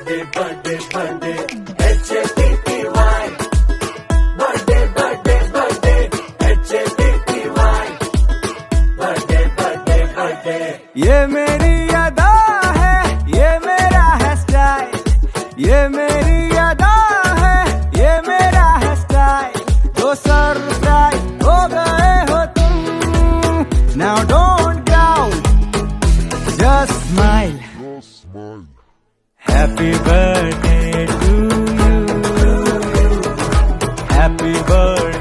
birthday, birthday, birthday, H-A-P-P-Y. Birthday, birthday, birthday, H-A-P-P-Y. Birthday, birthday, birthday. ये मेरी अदा है, ये मेरा है स्टाइल, ये मेरी अदा है, ये मेरा है स्टाइल। तो सरप्राइज हो गए हो तुम, now don't doubt, just smile. Happy birthday to you, happy birthday.